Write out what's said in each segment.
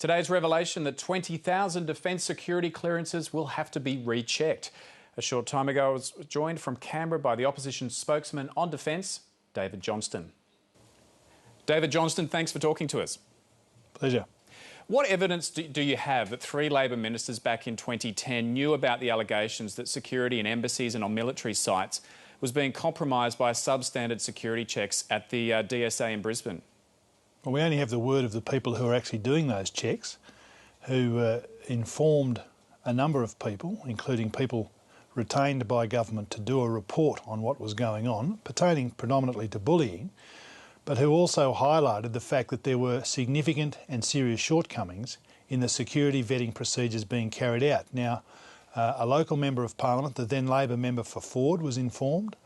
Today's revelation that 20,000 defence security clearances will have to be rechecked. A short time ago, I was joined from Canberra by the opposition spokesman on defence, David Johnston. David Johnston, thanks for talking to us. Pleasure. What evidence do you have that three Labor ministers back in 2010 knew about the allegations that security in embassies and on military sites was being compromised by substandard security checks at the DSA in Brisbane? Well, we only have the word of the people who are actually doing those checks, who informed a number of people, including people retained by government to do a report on what was going on, pertaining predominantly to bullying, but who also highlighted the fact that there were significant and serious shortcomings in the security vetting procedures being carried out. Now, a local member of Parliament, the then Labor member for Ford, was informed.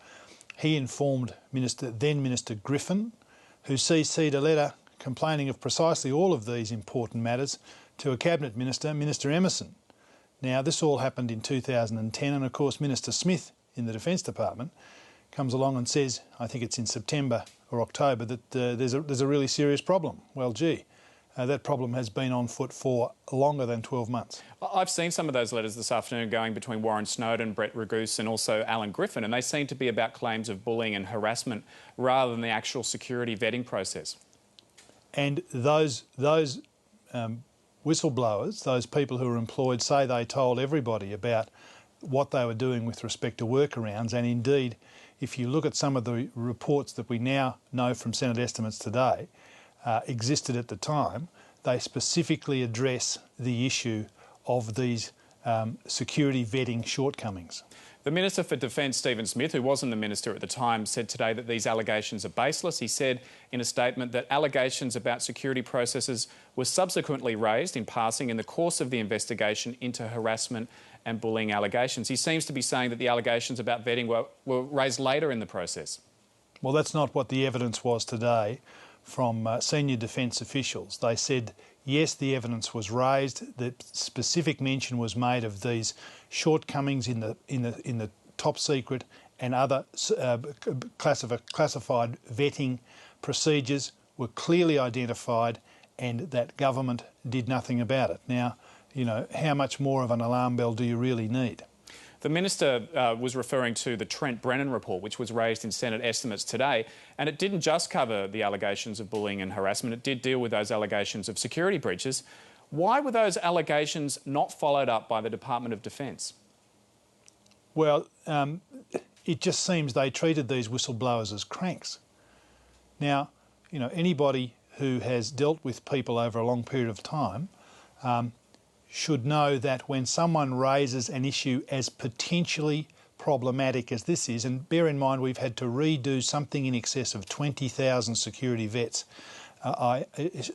He informed then Minister Griffin, who CC'd a letter complaining of precisely all of these important matters to a Cabinet Minister, Minister Emerson. Now, this all happened in 2010, and of course Minister Smith in the Defence Department comes along and says, I think it's in September or October, that there's a really serious problem. Well, gee, that problem has been on foot for longer than 12 months. I've seen some of those letters this afternoon going between Warren Snowden, Brett Raguse and also Alan Griffin, and they seem to be about claims of bullying and harassment rather than the actual security vetting process. And those whistleblowers, those people who are employed, say they told everybody about what they were doing with respect to workarounds, and indeed, if you look at some of the reports that we now know from Senate estimates today, existed at the time, they specifically address the issue of these security vetting shortcomings. The Minister for Defence, Stephen Smith, who wasn't the minister at the time, said today that these allegations are baseless. He said in a statement that allegations about security processes were subsequently raised in passing in the course of the investigation into harassment and bullying allegations. He seems to be saying that the allegations about vetting were raised later in the process. Well, that's not what the evidence was today from senior defence officials. They said, yes, the evidence was raised, that specific mention was made of these shortcomings in the top secret and other classified vetting procedures were clearly identified, and that government did nothing about it. Now, you know, how much more of an alarm bell do you really need? The Minister was referring to the Trent Brennan report, which was raised in Senate estimates today, and it didn't just cover the allegations of bullying and harassment, it did deal with those allegations of security breaches. Why were those allegations not followed up by the Department of Defence? Well, it just seems they treated these whistleblowers as cranks. Now, you know, anybody who has dealt with people over a long period of time should know that when someone raises an issue as potentially problematic as this is, and bear in mind we've had to redo something in excess of 20,000 security vets, I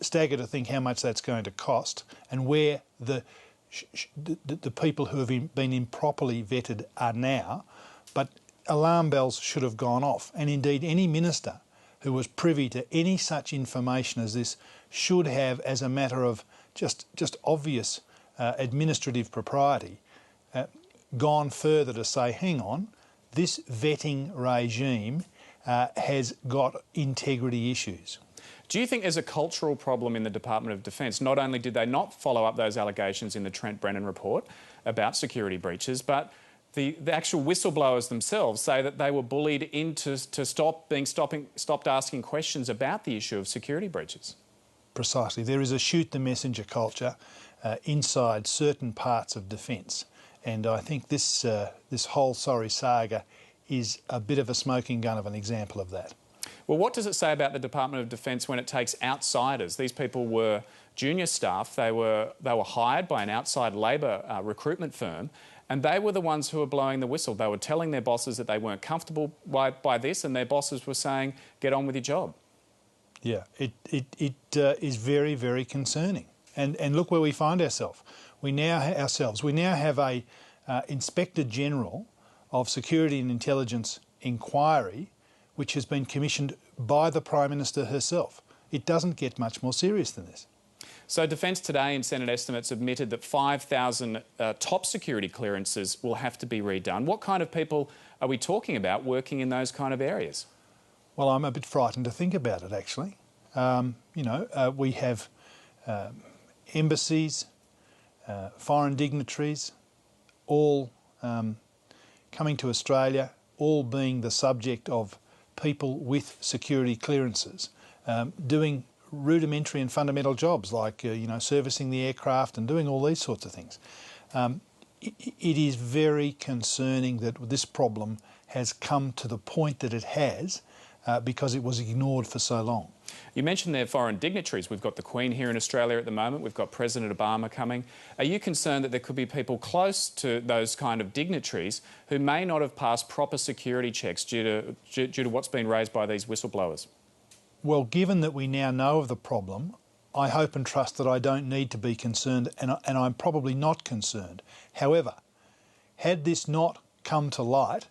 stagger to think how much that's going to cost and where the people who have been improperly vetted are now, but alarm bells should have gone off. And indeed any minister who was privy to any such information as this should have, as a matter of just obvious administrative propriety, gone further to say, hang on, this vetting regime has got integrity issues. Do you think there's a cultural problem in the Department of Defence? Not only did they not follow up those allegations in the Trent Brennan report about security breaches, but the actual whistleblowers themselves say that they were bullied into stopped asking questions about the issue of security breaches. Precisely. There is a shoot the messenger culture inside certain parts of defence, and I think this whole sorry saga is a bit of a smoking gun of an example of that. Well, what does it say about the Department of Defence when it takes outsiders? These people were junior staff. They were hired by an outside Labor recruitment firm, and they were the ones who were blowing the whistle. They were telling their bosses that they weren't comfortable by this, and their bosses were saying, get on with your job. Yeah, it is very, very concerning. And look where we find ourselves. We now have a Inspector General of Security and Intelligence inquiry, which has been commissioned by the Prime Minister herself. It doesn't get much more serious than this. So Defence today in Senate estimates admitted that 5,000 top security clearances will have to be redone. What kind of people are we talking about working in those kind of areas? Well, I'm a bit frightened to think about it, actually. We have embassies, foreign dignitaries, all coming to Australia, all being the subject of people with security clearances, doing rudimentary and fundamental jobs like servicing the aircraft and doing all these sorts of things. It is very concerning that this problem has come to the point that it has because it was ignored for so long. You mentioned their foreign dignitaries. We've got the Queen here in Australia at the moment. We've got President Obama coming. Are you concerned that there could be people close to those kind of dignitaries who may not have passed proper security checks due to what's been raised by these whistleblowers? Well, given that we now know of the problem, I hope and trust that I don't need to be concerned, and I'm probably not concerned. However, had this not come to light,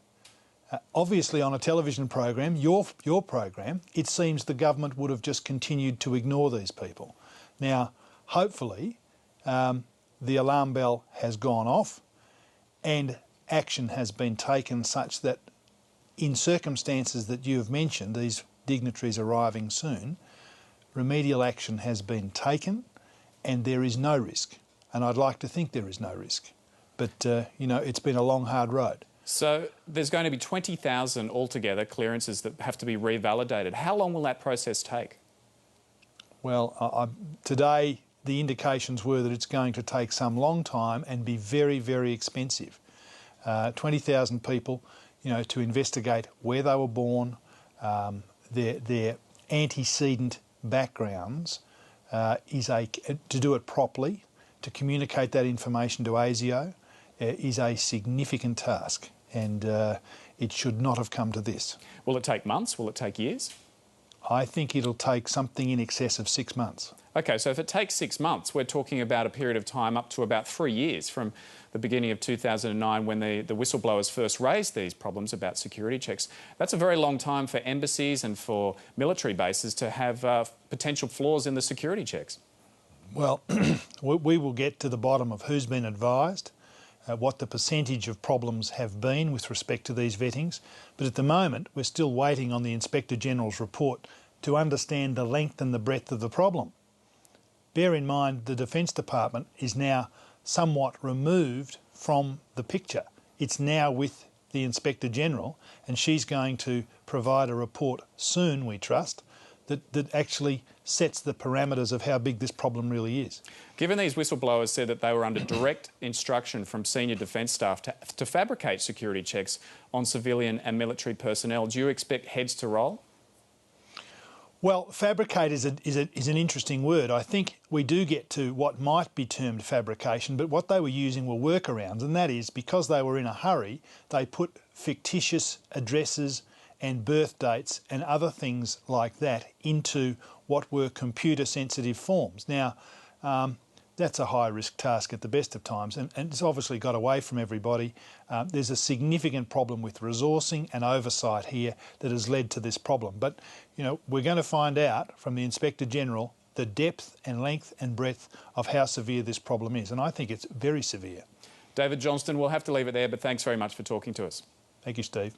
obviously on a television program, your program, it seems the government would have just continued to ignore these people. Now, hopefully, the alarm bell has gone off and action has been taken such that in circumstances that you have mentioned, these dignitaries arriving soon, remedial action has been taken and there is no risk. And I'd like to think there is no risk. But, it's been a long, hard road. So there's going to be 20,000 altogether clearances that have to be revalidated. How long will that process take? Well, today the indications were that it's going to take some long time and be very, very expensive. 20,000 people, to investigate where they were born, their antecedent backgrounds, to do it properly, to communicate that information to ASIO, is a significant task, and it should not have come to this. Will it take months? Will it take years? I think it'll take something in excess of 6 months. OK, so if it takes 6 months, we're talking about a period of time up to about 3 years from the beginning of 2009 when the whistleblowers first raised these problems about security checks. That's a very long time for embassies and for military bases to have potential flaws in the security checks. Well, we will get to the bottom of who's been advised, what the percentage of problems have been with respect to these vettings, but at the moment we're still waiting on the Inspector General's report to understand the length and the breadth of the problem. Bear in mind the Defence Department is now somewhat removed from the picture. It's now with the Inspector General and she's going to provide a report soon, we trust, that actually sets the parameters of how big this problem really is. Given these whistleblowers said that they were under direct instruction from senior defence staff to fabricate security checks on civilian and military personnel, do you expect heads to roll? Well, fabricate is an interesting word. I think we do get to what might be termed fabrication, but what they were using were workarounds, and that is because they were in a hurry, they put fictitious addresses and birth dates and other things like that into what were computer-sensitive forms. Now, that's a high-risk task at the best of times, and it's obviously got away from everybody. There's a significant problem with resourcing and oversight here that has led to this problem. But, we're going to find out from the Inspector General the depth and length and breadth of how severe this problem is, and I think it's very severe. David Johnston, we'll have to leave it there, but thanks very much for talking to us. Thank you, Steve.